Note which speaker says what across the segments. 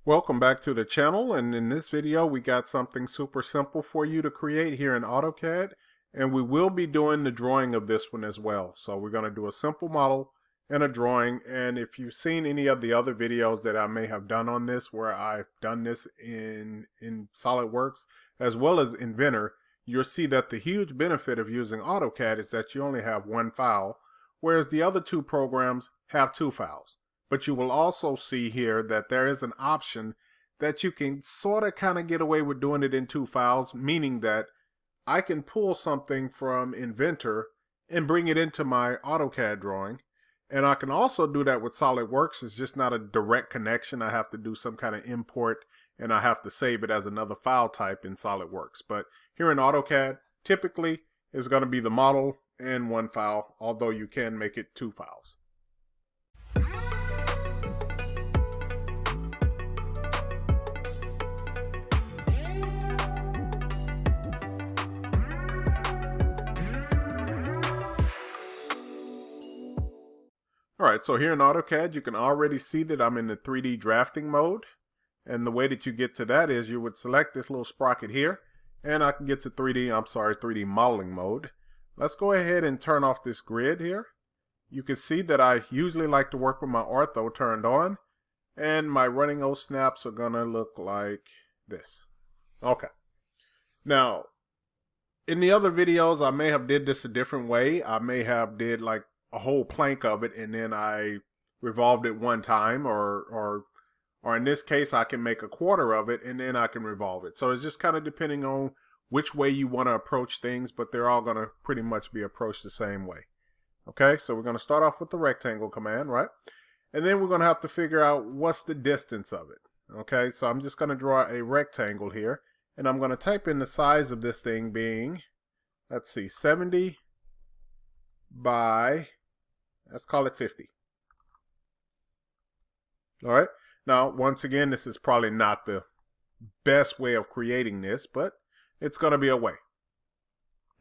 Speaker 1: Welcome back to the channel, and in this video we got something super simple for you to create here in AutoCAD, and we will be doing the drawing of this one as well. So we're going to do a simple model and a drawing, and if you've seen any of the other videos that I may have done on this where I've done this in SolidWorks as well as Inventor, you'll see that the huge benefit of using AutoCAD is that you only have one file, whereas the other two programs have two files. But you will also see here that there is an option that you can sort of kind of get away with doing it in two files, meaning that I can pull something from Inventor and bring it into my AutoCAD drawing. And I can also do that with SolidWorks. It's just not a direct connection. I have to do some kind of import and I have to save it as another file type in SolidWorks. But here in AutoCAD, typically it's going to be the model and one file, although you can make it two files. Alright, so here in AutoCAD you can already see that I'm in the 3D drafting mode, and the way that you get to that is you would select this little sprocket here, and I can get to 3D modeling mode. Let's go ahead and turn off this grid here. You can see that I usually like to work with my ortho turned on, and my running O snaps are gonna look like this. Okay. Now, in the other videos I may have did this a different way. I may have did like a whole plank of it and then I revolved it one time, or in this case I can make a quarter of it and then I can revolve it. So it's just kind of depending on which way you want to approach things, but they're all going to pretty much be approached the same way. Okay, so we're going to start off with the rectangle command, right? And then we're going to have to figure out what's the distance of it. Okay, so I'm just going to draw a rectangle here, and I'm going to type in the size of this thing being, let's see, 70 by, let's call it 50. All right. Now, once again, this is probably not the best way of creating this, but it's going to be a way.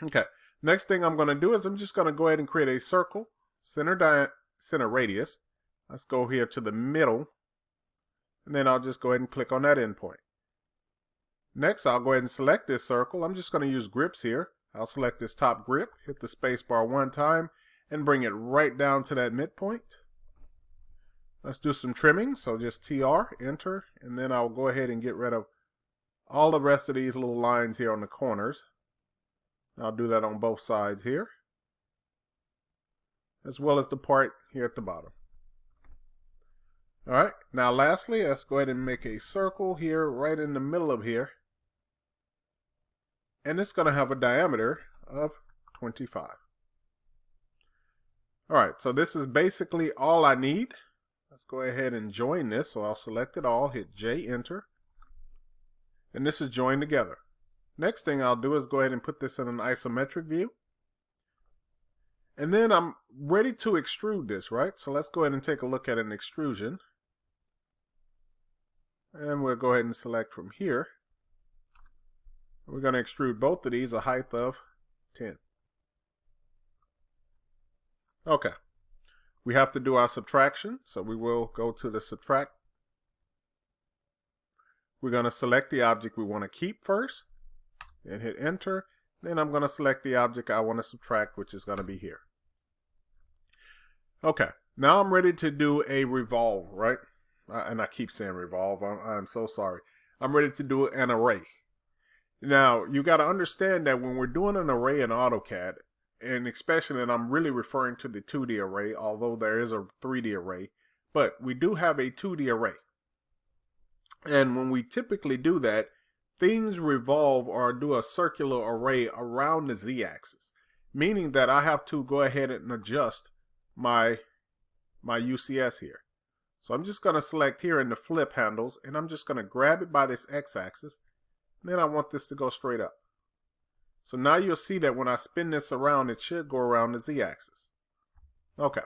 Speaker 1: Okay. Next thing I'm going to do is I'm just going to go ahead and create a circle, center radius. Let's go here to the middle, and then I'll just go ahead and click on that endpoint. Next, I'll go ahead and select this circle. I'm just going to use grips here. I'll select this top grip, hit the space bar one time, and bring it right down to that midpoint. Let's do some trimming. So just TR, enter, and then I'll go ahead and get rid of all the rest of these little lines here on the corners. I'll do that on both sides here, as well as the part here at the bottom. All right, now lastly, let's go ahead and make a circle here right in the middle of here. And it's going to have a diameter of 25. Alright, so this is basically all I need. Let's go ahead and join this. So I'll select it all, hit J, enter. And this is joined together. Next thing I'll do is go ahead and put this in an isometric view. And then I'm ready to extrude this, right? So let's go ahead and take a look at an extrusion. And we'll go ahead and select from here. We're going to extrude both of these a height of 10. Okay. We have to do our subtraction, so we will go to the subtract. We're going to select the object we want to keep first and hit enter. Then I'm going to select the object I want to subtract, which is going to be here. Okay. Now I'm ready to do a revolve, right? And I keep saying revolve. I'm so sorry. I'm ready to do an array. Now, you got to understand that when we're doing an array in AutoCAD, and especially, and I'm really referring to the 2D array, although there is a 3D array, but we do have a 2D array. And when we typically do that, things revolve or do a circular array around the Z-axis, meaning that I have to go ahead and adjust my UCS here. So I'm just going to select here in the flip handles, and I'm just going to grab it by this X-axis. Then I want this to go straight up. So now you'll see that when I spin this around, it should go around the Z-axis. Okay,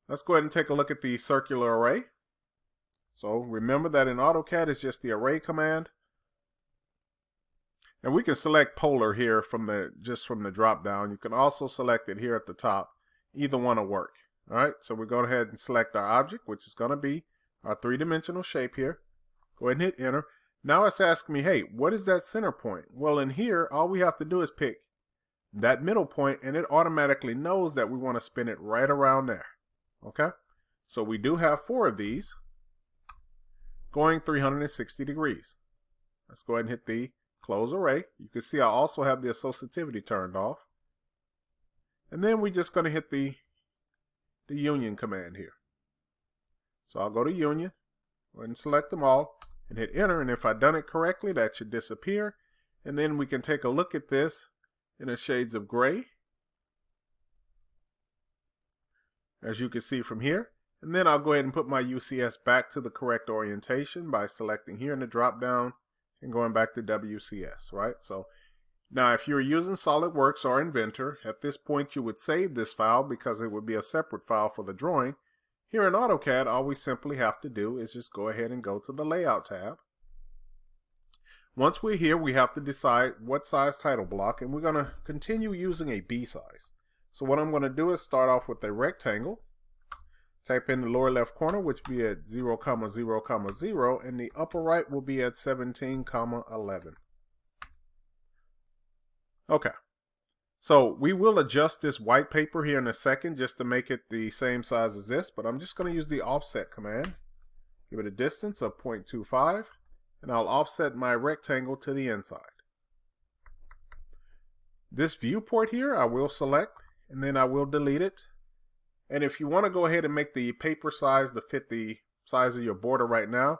Speaker 1: let's go ahead and take a look at the circular array. So remember that in AutoCAD it's just the array command. And we can select polar here from the drop down. You can also select it here at the top. Either one will work. All right, so we're going to go ahead and select our object, which is going to be our three-dimensional shape here. Go ahead and hit enter. Now it's asking me, hey, what is that center point? Well, in here, all we have to do is pick that middle point, and it automatically knows that we want to spin it right around there. Okay? So we do have 4 of these going 360 degrees. Let's go ahead and hit the close array. You can see I also have the associativity turned off. And then we're just going to hit the union command here. So I'll go to union, go ahead and select them all, and hit enter. And if I've done it correctly, that should disappear. And then we can take a look at this in the shades of gray, as you can see from here. And then I'll go ahead and put my UCS back to the correct orientation by selecting here in the drop down and going back to WCS, right? So now if you're using SolidWorks or Inventor, at this point you would save this file because it would be a separate file for the drawing. Here in AutoCAD, all we simply have to do is just go ahead and go to the Layout tab. Once we're here, we have to decide what size title block, and we're going to continue using a B size. So what I'm going to do is start off with a rectangle. Type in the lower left corner, which will be at 0, 0, 0, and the upper right will be at 17, 11. Okay. So we will adjust this white paper here in a second just to make it the same size as this, but I'm just going to use the offset command. Give it a distance of 0.25, and I'll offset my rectangle to the inside. This viewport here I will select, and then I will delete it. And if you want to go ahead and make the paper size to fit the size of your border right now,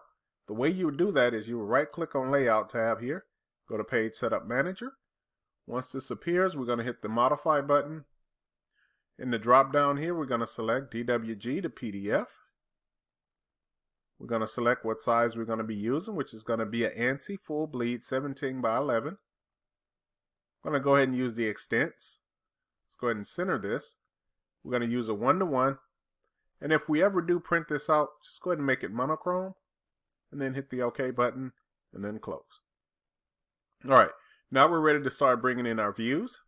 Speaker 1: the way you would do that is you would right click on Layout tab here, go to Page Setup Manager. Once this appears, we're going to hit the Modify button. In the drop down here, we're going to select DWG to PDF. We're going to select what size we're going to be using, which is going to be an ANSI full bleed 17 by 11. I'm going to go ahead and use the extents. Let's go ahead and center this. We're going to use a 1:1. And if we ever do print this out, just go ahead and make it monochrome. And then hit the OK button and then close. All right. Now we're ready to start bringing in our views.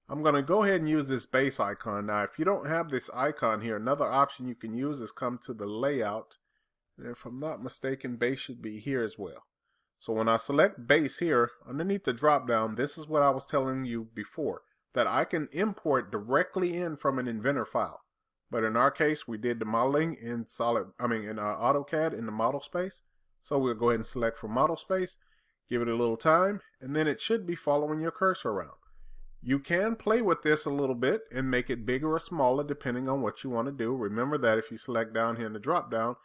Speaker 1: I'm going to go ahead and use this base icon. Now, if you don't have this icon here, another option you can use is come to the layout. And if I'm not mistaken, base should be here as well. So when I select base here, underneath the drop down, this is what I was telling you before, that I can import directly in from an Inventor file. But in our case, we did the modeling in AutoCAD in the model space. So we'll go ahead and select from model space. Give it a little time, and then it should be following your cursor around. You can play with this a little bit and make it bigger or smaller depending on what you want to do. Remember that if you select down here in the drop down,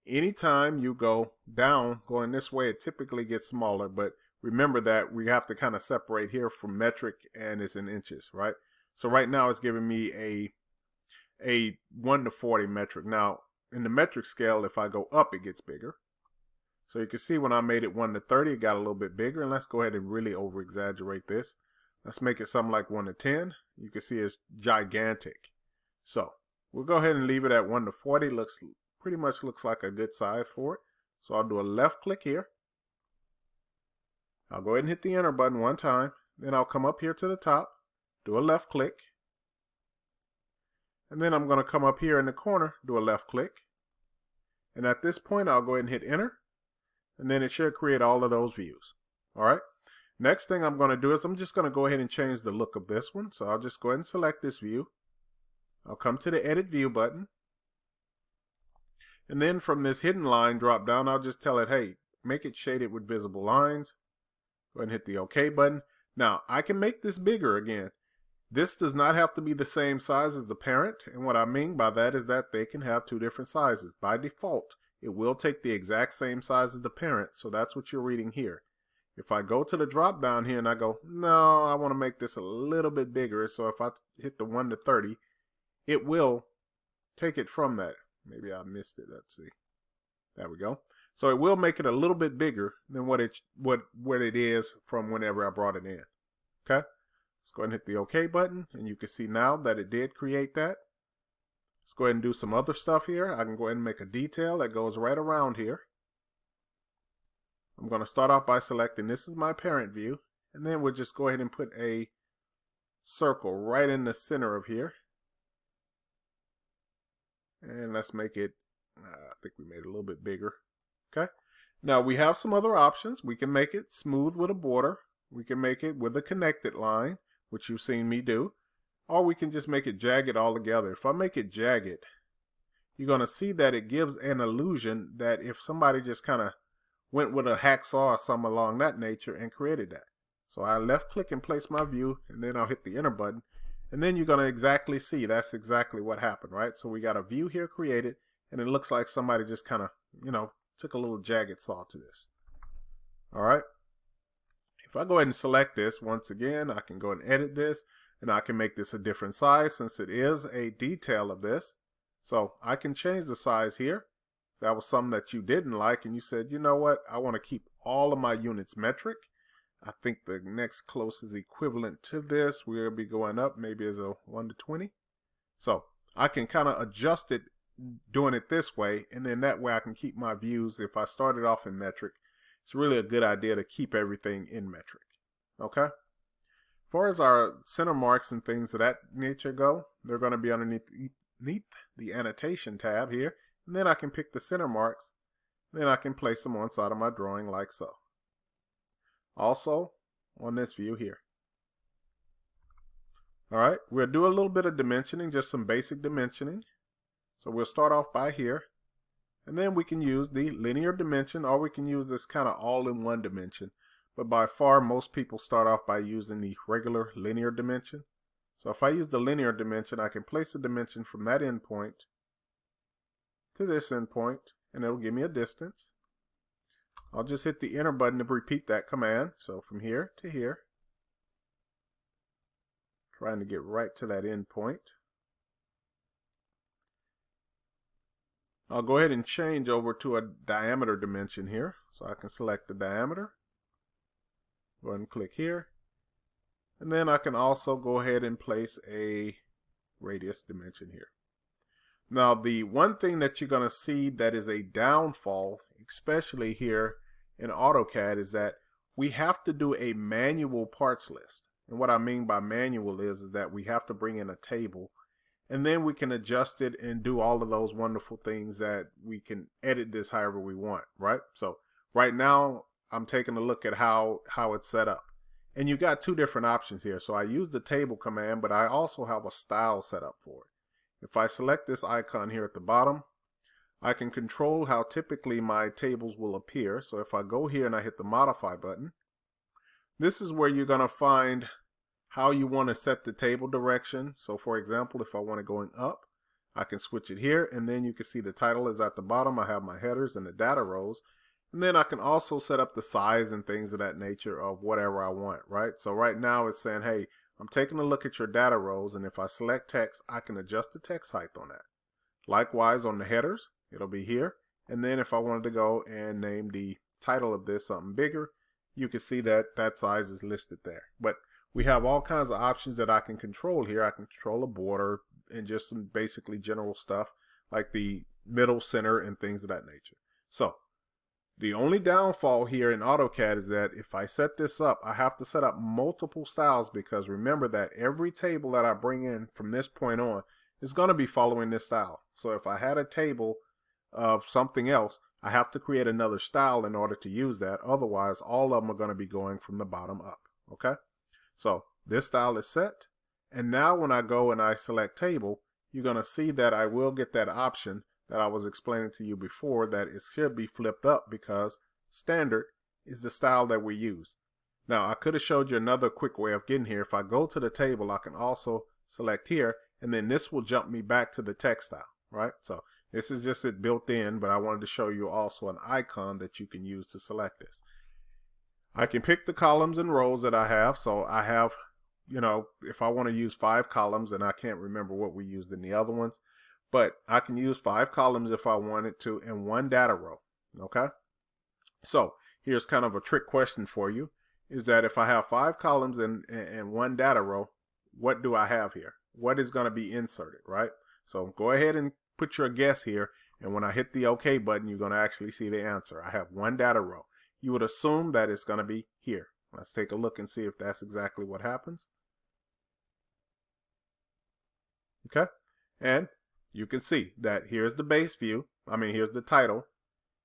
Speaker 1: anytime you go down, going this way, it typically gets smaller. But remember that we have to kind of separate here from metric and it's in inches, right? So right now it's giving me a 1:40 metric. Now in the metric scale, if I go up, it gets bigger. So you can see when I made it 1:30, it got a little bit bigger. And let's go ahead and really over exaggerate this. Let's make it something like 1:10. You can see it's gigantic. So we'll go ahead and leave it at 1:40. Pretty much looks like a good size for it. So I'll do a left click here. I'll go ahead and hit the enter button one time. Then I'll come up here to the top, do a left click. And then I'm going to come up here in the corner, do a left click. And at this point, I'll go ahead and hit enter. And then it should create all of those views. All right. Next thing I'm going to do is I'm just going to go ahead and change the look of this one. So I'll just go ahead and select this view. I'll come to the edit view button. And then from this hidden line drop down, I'll just tell it, hey, make it shaded with visible lines. Go ahead and hit the OK button. Now I can make this bigger again. This does not have to be the same size as the parent. And what I mean by that is that they can have 2 different sizes. By default, it will take the exact same size as the parent. So that's what you're reading here. If I go to the drop down here and I go, no, I want to make this a little bit bigger. So if I hit the 1:30, it will take it from that. Maybe I missed it. Let's see. There we go. So it will make it a little bit bigger than what it is from whenever I brought it in. Okay. Let's go ahead and hit the OK button. And you can see now that it did create that. Let's go ahead and do some other stuff here. I can go ahead and make a detail that goes right around here. I'm going to start off by selecting this is my parent view. And then we'll just go ahead and put a circle right in the center of here. And let's make it, I think we made it a little bit bigger. Okay. Now we have some other options. We can make it smooth with a border. We can make it with a connected line, which you've seen me do. Or we can just make it jagged all together. If I make it jagged, you're going to see that it gives an illusion that if somebody just kind of went with a hacksaw or something along that nature and created that. So I left click and place my view, and then I'll hit the enter button. And then you're going to exactly see that's exactly what happened, right? So we got a view here created, and it looks like somebody just kind of, took a little jagged saw to this. All right. If I go ahead and select this, once again, I can go and edit this, and I can make this a different size since it is a detail of this. So I can change the size here. If that was something that you didn't like and you said, you know what, I want to keep all of my units metric. I think the next closest equivalent to this will be going up maybe as a 1 to 20. So I can kind of adjust it doing it this way, and then that way I can keep my views. If I started off in metric, it's really a good idea to keep everything in metric. Okay? As far as our center marks and things of that nature go, they're going to be underneath the annotation tab here, and then I can pick the center marks, then I can place them on side of my drawing like so. Also on this view here. Alright, we'll do a little bit of dimensioning, just some basic dimensioning. So we'll start off by here, and then we can use the linear dimension, or we can use this kind of all-in-one dimension. But by far, most people start off by using the regular linear dimension. So if I use the linear dimension, I can place a dimension from that endpoint to this endpoint, and it'll give me a distance. I'll just hit the enter button to repeat that command. So from here to here, trying to get right to that endpoint. I'll go ahead and change over to a diameter dimension here. So I can select the diameter. Go ahead and click here. And then I can also go ahead and place a radius dimension here. Now the one thing that you're going to see that is a downfall, especially here in AutoCAD, is that we have to do a manual parts list. And what I mean by manual is that we have to bring in a table, and then we can adjust it and do all of those wonderful things that we can edit this however we want, right? So right now I'm taking a look at how it's set up. And you got two different options here. So I use the table command, but I also have a style set up for it. If I select this icon here at the bottom, I can control how typically my tables will appear. So if I go here and I hit the modify button, this is where you're going to find how you want to set the table direction. So for example, if I want it going up, I can switch it here, and then you can see the title is at the bottom. I have my headers and the data rows. And then I can also set up the size and things of that nature of whatever I want, right? So right now it's saying, hey, I'm taking a look at your data rows, and if I select text, I can adjust the text height on that. Likewise on the headers, it'll be here. And then if I wanted to go and name the title of this something bigger, you can see that that size is listed there. But we have all kinds of options that I can control here. I can control a border and just some basically general stuff like the middle, center, and things of that nature. So the only downfall here in AutoCAD is that if I set this up, I have to set up multiple styles, because remember that every table that I bring in from this point on is going to be following this style. So if I had a table of something else, I have to create another style in order to use that. Otherwise, all of them are going to be going from the bottom up. Okay? So this style is set. And now when I go and I select table, you're going to see that I will get that option that I was explaining to you before, that it should be flipped up because standard is the style that we use. Now I could have showed you another quick way of getting here. If I go to the table, I can also select here, and then this will jump me back to the text style, right? So this is just it built in, but I wanted to show you also an icon that you can use to select this. I can pick the columns and rows that I have. So I have, if I want to use 5 columns, and I can't remember what we used in the other ones, but I can use 5 columns if I wanted to and 1 data row. Okay. So here's kind of a trick question for you, is that if I have 5 columns and 1 data row, what do I have here? What is going to be inserted, right? So go ahead and put your guess here. And when I hit the OK button, you're going to actually see the answer. I have 1 data row. You would assume that it's going to be here. Let's take a look and see if that's exactly what happens. Okay. And you can see that here's the base view. Here's the title.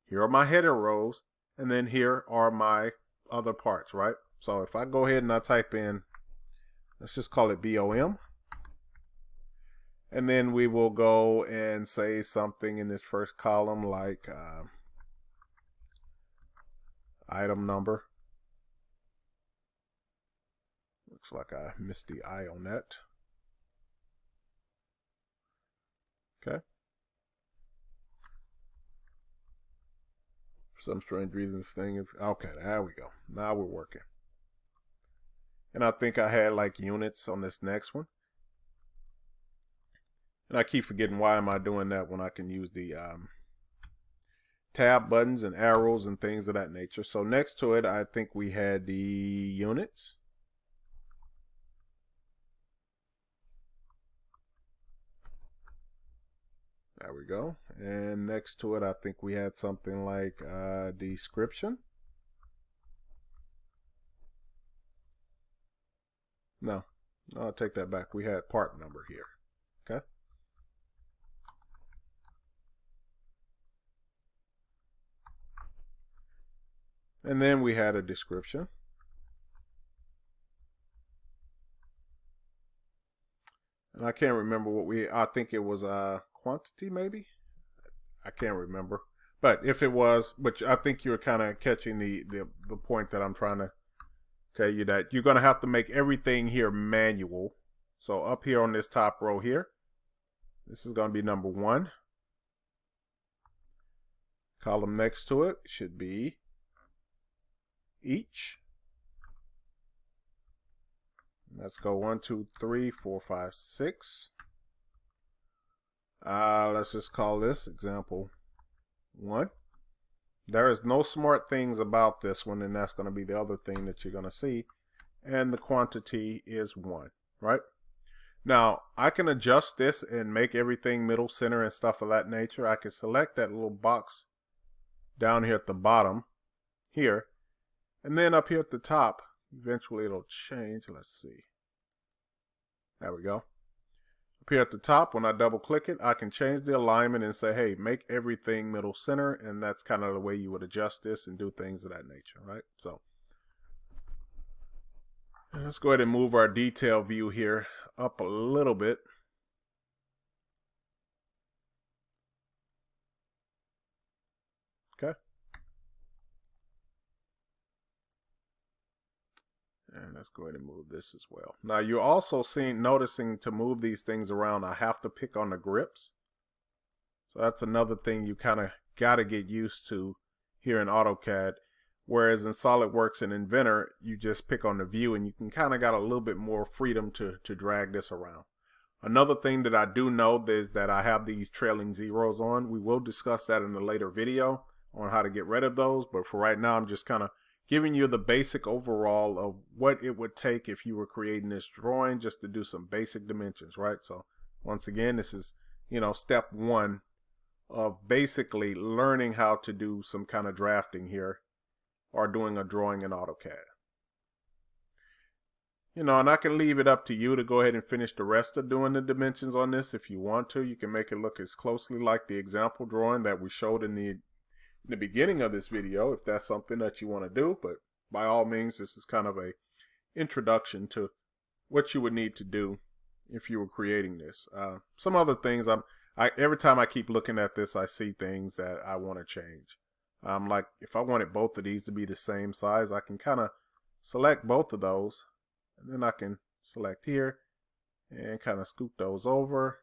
Speaker 1: Here are my header rows. and then here are my other parts, right? So if I go ahead and I type in, let's just call it BOM. And then we will go and say something in this first column like item number. Looks like I missed the I on that. Okay. For some strange reason, this thing is okay. There we go. Now we're working. And I think I had like units on this next one. And I keep forgetting, why am I doing that when I can use the tab buttons and arrows and things of that nature. So next to it, I think we had the units. There we go. And next to it, I think we had something like description. No, I'll take that back. We had part number here. Okay. And then we had a description. And I can't remember what I think it was quantity maybe? I can't remember. But if it was, but I think you're kind of catching the point that I'm trying to tell you, that you're going to have to make everything here manual. So up here on this top row here, this is going to be number 1. Column next to it should be each. Let's go 1, 2, 3, 4, 5, 6. Let's just call this example 1. There is no smart things about this one, and that's going to be the other thing that you're going to see. And the quantity is 1, right? Now, I can adjust this and make everything middle center and stuff of that nature. I can select that little box down here at the bottom here. And then up here at the top, eventually it'll change. Let's see. There we go. Up here at the top, when I double click it, I can change the alignment and say, hey, make everything middle center. And that's kind of the way you would adjust this and do things of that nature, right? So let's go ahead and move our detail view here up a little bit. Okay. And let's go ahead and move this as well. Now you're also noticing to move these things around, I have to pick on the grips. So that's another thing you kind of got to get used to here in AutoCAD. Whereas in SolidWorks and Inventor, you just pick on the view and you can kind of got a little bit more freedom to drag this around. Another thing that I do know is that I have these trailing zeros on. We will discuss that in a later video on how to get rid of those. But for right now, I'm just kind of giving you the basic overall of what it would take if you were creating this drawing just to do some basic dimensions, right? So once again, this is, step 1 of basically learning how to do some kind of drafting here or doing a drawing in AutoCAD. And I can leave it up to you to go ahead and finish the rest of doing the dimensions on this if you want to. You can make it look as closely like the example drawing that we showed in the beginning of this video, if that's something that you want to do. But by all means, this is kind of a introduction to what you would need to do if you were creating this. Some other things, every time I keep looking at this, I see things that I want to change. Like if I wanted both of these to be the same size, I can kind of select both of those, and then I can select here and kind of scoot those over.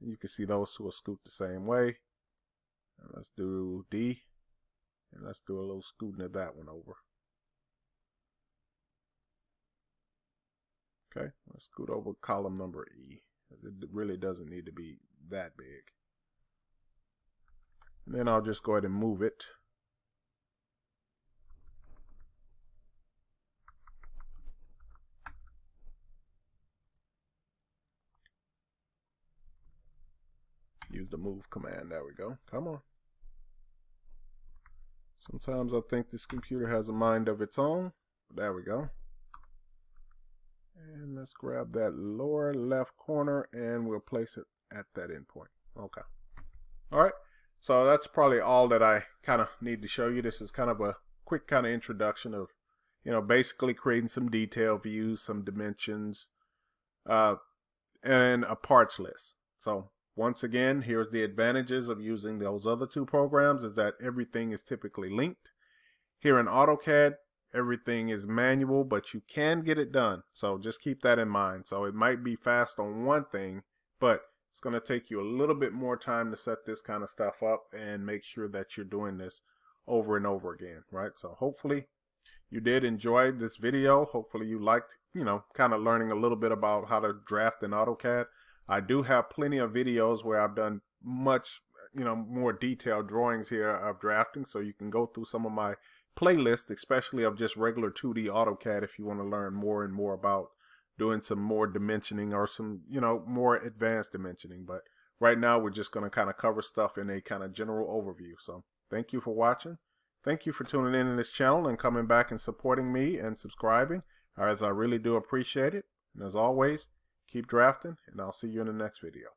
Speaker 1: You can see those two will scoot the same way. And let's do D, and let's do a little scooting of that one over. Okay, let's scoot over column number E. It really doesn't need to be that big. And then I'll just go ahead and move it. Use the move command. There we go. Come on. Sometimes I think this computer has a mind of its own. There we go. And let's grab that lower left corner and we'll place it at that endpoint. Okay. All right. So that's probably all that I kind of need to show you. This is kind of a quick kind of introduction of, basically creating some detail views, some dimensions, and a parts list. So once again, here's the advantages of using those other two programs, is that everything is typically linked. Here in AutoCAD, everything is manual, but you can get it done. So just keep that in mind. So it might be fast on one thing, but it's going to take you a little bit more time to set this kind of stuff up and make sure that you're doing this over and over again, right? So hopefully you did enjoy this video. Hopefully you liked, kind of learning a little bit about how to draft in AutoCAD. I do have plenty of videos where I've done much, more detailed drawings here of drafting. So you can go through some of my playlists, especially of just regular 2D AutoCAD, if you want to learn more and more about doing some more dimensioning or some, more advanced dimensioning. But right now we're just going to kind of cover stuff in a kind of general overview. So thank you for watching. Thank you for tuning in this channel and coming back and supporting me and subscribing, as I really do appreciate it. And as always, keep drafting, and I'll see you in the next video.